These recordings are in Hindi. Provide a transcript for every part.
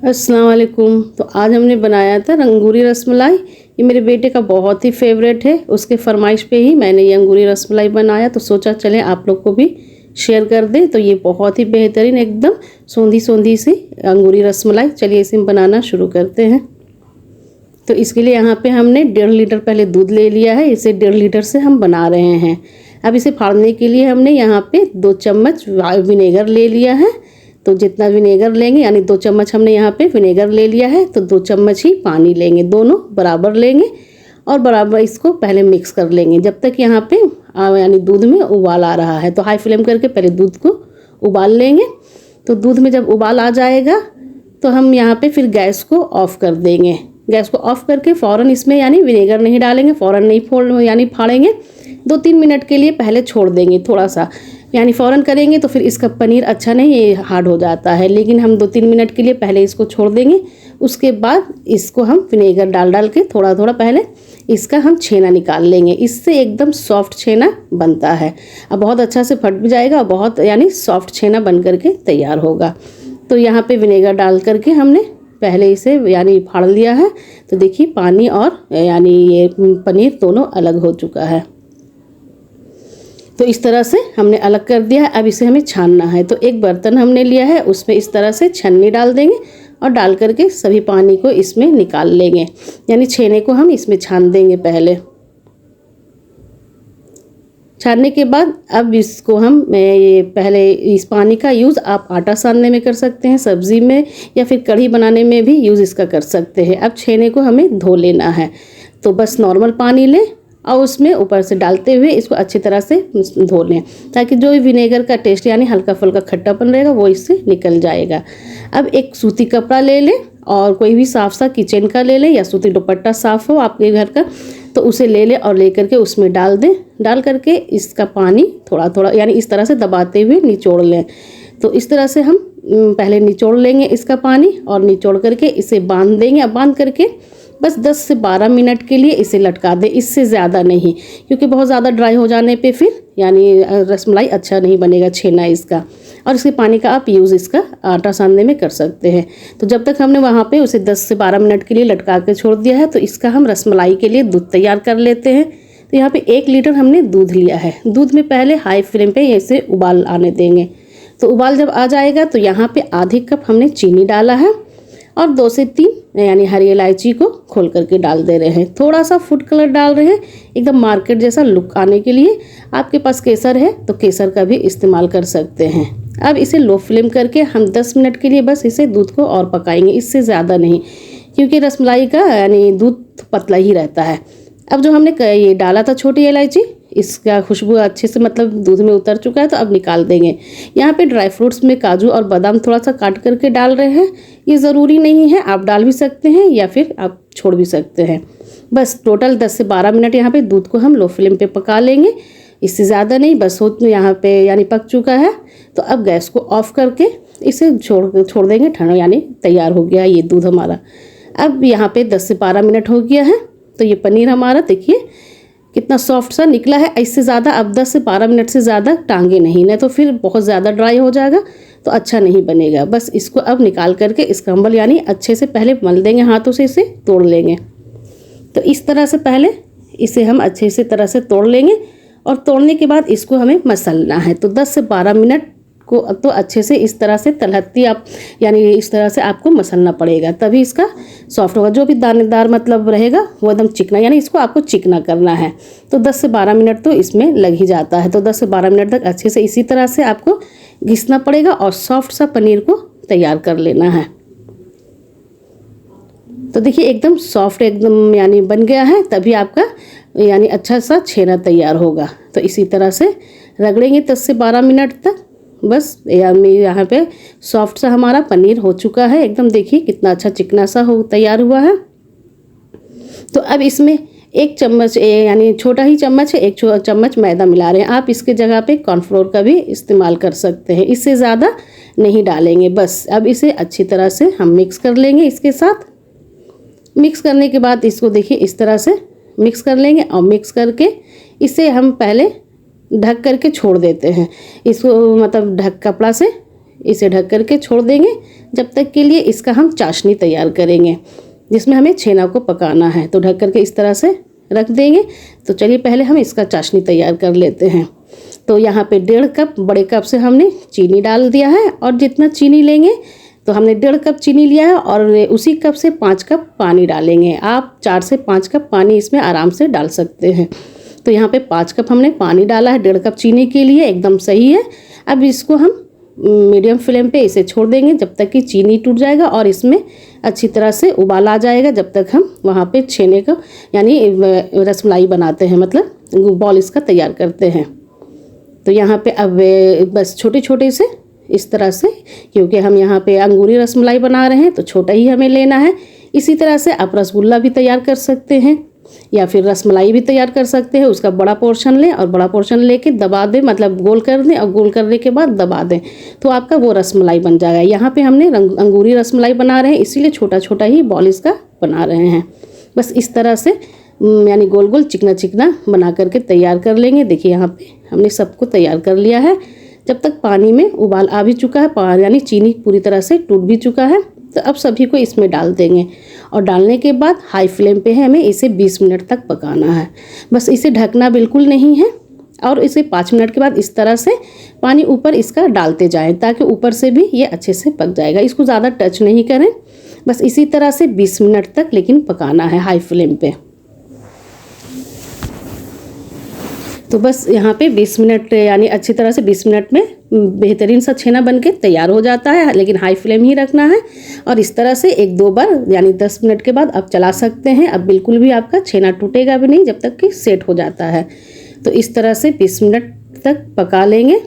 अस्सलाम वालेकुम। तो आज हमने बनाया था अंगूरी रसमलाई। ये मेरे बेटे का बहुत ही फेवरेट है। उसके फरमाइश पे ही मैंने ये अंगूरी रसमलाई बनाया, तो सोचा चलें आप लोग को भी शेयर कर दें। तो ये बहुत ही बेहतरीन एकदम सोंधी सोंधी सी अंगूरी रसमलाई, चलिए इसे बनाना शुरू करते हैं। तो इसके लिए यहाँ पे हमने 1.5 लीटर पहले दूध ले लिया है। इसे 1.5 लीटर से हम बना रहे हैं। अब इसे फाड़ने के लिए हमने यहाँ पे 2 चम्मच विनेगर ले लिया है। तो जितना विनेगर लेंगे, यानी 2 चम्मच हमने यहाँ पे विनेगर ले लिया है, तो 2 चम्मच ही पानी लेंगे, दोनों बराबर लेंगे और बराबर इसको पहले मिक्स कर लेंगे जब तक यहाँ पे यानी दूध में उबाल आ रहा है। तो हाई फ्लेम करके पहले दूध को उबाल लेंगे। तो दूध में जब उबाल आ जाएगा तो हम यहाँ पे फिर गैस को ऑफ़ कर देंगे। गैस को ऑफ़ करके फ़ौरन इसमें यानी विनेगर नहीं डालेंगे, फ़ौरन नहीं यानी फाड़ेंगे। 2-3 मिनट के लिए पहले छोड़ देंगे थोड़ा सा, यानी फ़ौरन करेंगे तो फिर इसका पनीर अच्छा नहीं हार्ड हो जाता है। लेकिन हम 2-3 मिनट के लिए पहले इसको छोड़ देंगे। उसके बाद इसको हम विनेगर डाल के थोड़ा थोड़ा पहले इसका हम छेना निकाल लेंगे। इससे एकदम सॉफ्ट छेना बनता है। अब बहुत अच्छा से फट भी जाएगा और बहुत यानी सॉफ्ट छेना बन करके तैयार होगा। तो यहाँ पे विनेगर डाल करके हमने पहले इसे यानी फाड़ लिया है। तो देखिए पानी और यानी ये पनीर दोनों अलग हो चुका है। तो इस तरह से हमने अलग कर दिया है। अब इसे हमें छानना है। तो एक बर्तन हमने लिया है, उसमें इस तरह से छन्नी डाल देंगे और डाल करके सभी पानी को इसमें निकाल लेंगे, यानी छेने को हम इसमें छान देंगे। पहले छानने के बाद अब इसको हम ये पहले इस पानी का यूज़ आप आटा सानने में कर सकते हैं, सब्ज़ी में या फिर कढ़ी बनाने में भी यूज़ इसका कर सकते हैं। अब छेने को हमें धो लेना है। तो बस नॉर्मल पानी लें और उसमें ऊपर से डालते हुए इसको अच्छी तरह से धो लें, ताकि जो विनेगर का टेस्ट यानी हल्का फुल्का खट्टापन रहेगा वो इससे निकल जाएगा। अब एक सूती कपड़ा ले लें और कोई भी साफ सा किचन का ले लें या सूती दुपट्टा साफ़ हो आपके घर का, तो उसे ले लें और ले करके उसमें डाल दें। डाल करके इसका पानी थोड़ा थोड़ा यानी इस तरह से दबाते हुए निचोड़ लें। तो इस तरह से हम पहले निचोड़ लेंगे इसका पानी और निचोड़ करके इसे बांध देंगे। अब बांध करके बस 10 से 12 मिनट के लिए इसे लटका दें, इससे ज़्यादा नहीं, क्योंकि बहुत ज़्यादा ड्राई हो जाने पे फिर यानी रसमलाई अच्छा नहीं बनेगा छेना इसका। और इसके पानी का आप यूज़ इसका आटा सानने में कर सकते हैं। तो जब तक हमने वहाँ पे उसे 10 से 12 मिनट के लिए लटका के छोड़ दिया है, तो इसका हम रसमलाई के लिए दूध तैयार कर लेते हैं। तो यहाँ पे 1 लीटर हमने दूध लिया है। दूध में पहले हाई फ्लेम पे इसे उबाल आने देंगे। तो उबाल जब आ जाएगा तो यहाँ पे आधे कप हमने चीनी डाला है और 2 से 3 यानी हरी इलायची को खोल करके डाल दे रहे हैं। थोड़ा सा फूड कलर डाल रहे हैं, एकदम मार्केट जैसा लुक आने के लिए। आपके पास केसर है तो केसर का भी इस्तेमाल कर सकते हैं। अब इसे लो फ्लेम करके हम 10 मिनट के लिए बस इसे दूध को और पकाएंगे, इससे ज़्यादा नहीं, क्योंकि रसमलाई का यानी दूध पतला ही रहता है। अब जो हमने ये डाला था छोटी इलायची, इसका खुशबू अच्छे से मतलब दूध में उतर चुका है। तो अब निकाल देंगे। यहाँ पे ड्राई फ्रूट्स में काजू और बादाम थोड़ा सा काट करके डाल रहे हैं। ये ज़रूरी नहीं है, आप डाल भी सकते हैं या फिर आप छोड़ भी सकते हैं। बस टोटल 10 से 12 मिनट यहाँ पे दूध को हम लो फ्लेम पे पका लेंगे, इससे ज़्यादा नहीं। बस हो यहाँ पे यानी पक चुका है। तो अब गैस को ऑफ करके इसे छोड़ देंगे ठंडा, यानी तैयार हो गया ये दूध हमारा। अब यहाँ पे 10 से 12 मिनट हो गया है। तो ये पनीर हमारा देखिए कितना सॉफ्ट सा निकला है। इससे ज़्यादा अब 10 से 12 मिनट से ज़्यादा टांगे नहीं तो फिर बहुत ज़्यादा ड्राई हो जाएगा तो अच्छा नहीं बनेगा। बस इसको अब निकाल करके स्क्रम्बल यानी अच्छे से पहले मल देंगे, हाथों से इसे तोड़ लेंगे। तो इस तरह से पहले इसे हम अच्छे से तरह से तोड़ लेंगे और तोड़ने के बाद इसको हमें मसलना है। तो 10 से 12 मिनट को तो अच्छे से इस तरह से तलहत्ती आप यानी इस तरह से आपको मसलना पड़ेगा, तभी इसका सॉफ्ट होगा। जो भी दानेदार मतलब रहेगा वो एकदम चिकना, यानी इसको आपको चिकना करना है। तो 10 से 12 मिनट तो इसमें लग ही जाता है। तो 10 से 12 मिनट तक अच्छे से इसी तरह से आपको घिसना पड़ेगा और सॉफ्ट सा पनीर को तैयार कर लेना है। तो देखिए एकदम सॉफ्ट एकदम यानी बन गया है, तभी आपका यानी अच्छा सा छेना तैयार होगा। तो इसी तरह से रगड़ेंगे 10 से 12 मिनट तक। बस यहाँ पे सॉफ्ट सा हमारा पनीर हो चुका है एकदम। देखिए कितना अच्छा चिकना सा तैयार हुआ है। तो अब इसमें 1 चम्मच यानी छोटा ही चम्मच है, 1 चम्मच मैदा मिला रहे हैं। आप इसके जगह पे कॉर्नफ्लोर का भी इस्तेमाल कर सकते हैं, इससे ज़्यादा नहीं डालेंगे। बस अब इसे अच्छी तरह से हम मिक्स कर लेंगे। इसके साथ मिक्स करने के बाद इसको देखिए इस तरह से मिक्स कर लेंगे और मिक्स करके इसे हम पहले ढक करके छोड़ देते हैं। इसको मतलब कपड़ा से इसे ढक करके छोड़ देंगे जब तक के लिए इसका हम चाशनी तैयार करेंगे, जिसमें हमें छेना को पकाना है। तो ढक करके इस तरह से रख देंगे। तो चलिए पहले हम इसका चाशनी तैयार कर लेते हैं। तो यहाँ पे 1.5 कप, बड़े कप से हमने चीनी डाल दिया है, और जितना चीनी लेंगे तो हमने 1.5 कप चीनी लिया है, और उसी कप से 5 कप पानी डालेंगे। आप 4 से 5 कप पानी इसमें आराम से डाल सकते हैं। तो यहाँ पे 5 कप हमने पानी डाला है 1.5 कप चीनी के लिए, एकदम सही है। अब इसको हम मीडियम फ्लेम पे इसे छोड़ देंगे जब तक कि चीनी टूट जाएगा और इसमें अच्छी तरह से उबाल आ जाएगा, जब तक हम वहाँ पे छेने का यानी रसमलाई बनाते हैं, मतलब बॉल इसका तैयार करते हैं। तो यहाँ पे अब बस छोटे छोटे से इस तरह से, क्योंकि हम यहाँ पे अंगूरी रसमलाई बना रहे हैं तो छोटा ही हमें लेना है। इसी तरह से आप रसगुल्ला भी तैयार कर सकते हैं या फिर रसमलाई भी तैयार कर सकते हैं। उसका बड़ा पोर्शन लें और बड़ा पोर्शन लेके दबा दें, मतलब गोल कर दें, और गोल करने के बाद दबा दें तो आपका वो रसमलाई बन जाएगा। यहाँ पे हमने अंगूरी रसमलाई बना रहे हैं, इसीलिए छोटा छोटा ही बॉल इसका बना रहे हैं। बस इस तरह से यानी गोल गोल चिकना चिकना बना करके तैयार कर लेंगे। देखिए यहाँ पे हमने सबको तैयार कर लिया है। जब तक पानी में उबाल आ भी चुका है, यानी चीनी पूरी तरह से टूट भी चुका है, तो अब सभी को इसमें डाल देंगे। और डालने के बाद हाई फ्लेम पे है हमें इसे 20 मिनट तक पकाना है। बस इसे ढकना बिल्कुल नहीं है, और इसे 5 मिनट के बाद इस तरह से पानी ऊपर इसका डालते जाएं, ताकि ऊपर से भी ये अच्छे से पक जाएगा। इसको ज़्यादा टच नहीं करें, बस इसी तरह से 20 मिनट तक लेकिन पकाना है हाई फ्लेम पे। तो बस यहाँ पे 20 मिनट यानी अच्छी तरह से 20 मिनट में बेहतरीन सा छेना बनके तैयार हो जाता है, लेकिन हाई फ्लेम ही रखना है। और इस तरह से 1-2 बार यानी 10 मिनट के बाद आप चला सकते हैं। अब बिल्कुल भी आपका छेना टूटेगा भी नहीं जब तक कि सेट हो जाता है। तो इस तरह से 20 मिनट तक पका लेंगे।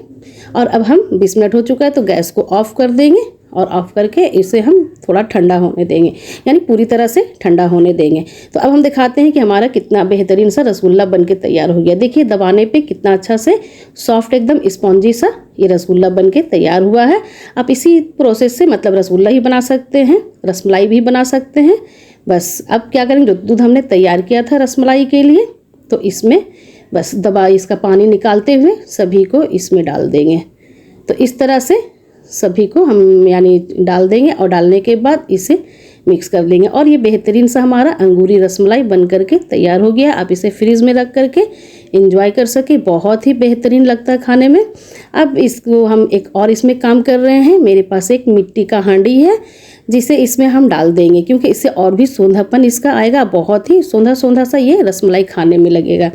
और अब हम 20 मिनट हो चुका है तो गैस को ऑफ़ कर देंगे, और ऑफ़ करके इसे हम थोड़ा ठंडा होने देंगे, यानी पूरी तरह से ठंडा होने देंगे। तो अब हम दिखाते हैं कि हमारा कितना बेहतरीन सा रसगुल्ला बनके तैयार हो गया। देखिए दबाने पे कितना अच्छा से सॉफ्ट एकदम स्पॉन्जी सा ये रसगुल्ला बनके तैयार हुआ है। आप इसी प्रोसेस से मतलब रसगुल्ला ही बना सकते हैं, रसमलाई भी बना सकते हैं। बस अब क्या करेंगे, जो दूध हमने तैयार किया था रसमलाई के लिए, तो इसमें बस इसका पानी निकालते हुए सभी को इसमें डाल देंगे। तो इस तरह से सभी को हम यानी डाल देंगे, और डालने के बाद इसे मिक्स कर लेंगे। और ये बेहतरीन सा हमारा अंगूरी रसमलाई बन करके तैयार हो गया। आप इसे फ्रिज में रख करके एंजॉय कर सके, बहुत ही बेहतरीन लगता है खाने में। अब इसको हम एक और इसमें काम कर रहे हैं। मेरे पास एक मिट्टी का हांडी है, जिसे इसमें हम डाल देंगे, क्योंकि इससे और भी सोंधापन इसका आएगा, बहुत ही सोंधा सोंधा सा ये रसमलाई खाने में लगेगा।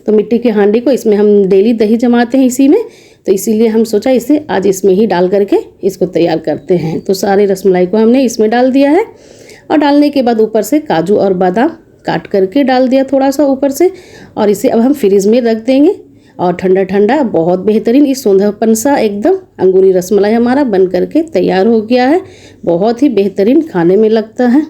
तो मिट्टी के हांडी को इसमें हम डेली दही जमाते हैं इसी में, तो इसीलिए हम सोचा इसे आज इसमें ही डाल करके इसको तैयार करते हैं। तो सारे रसमलाई को हमने इसमें डाल दिया है, और डालने के बाद ऊपर से काजू और बादाम काट करके डाल दिया थोड़ा सा ऊपर से। और इसे अब हम फ्रिज में रख देंगे, और ठंडा ठंडा बहुत बेहतरीन इस सोंधापन सा एकदम अंगूरी रसमलाई हमारा बन करके तैयार हो गया है। बहुत ही बेहतरीन खाने में लगता है।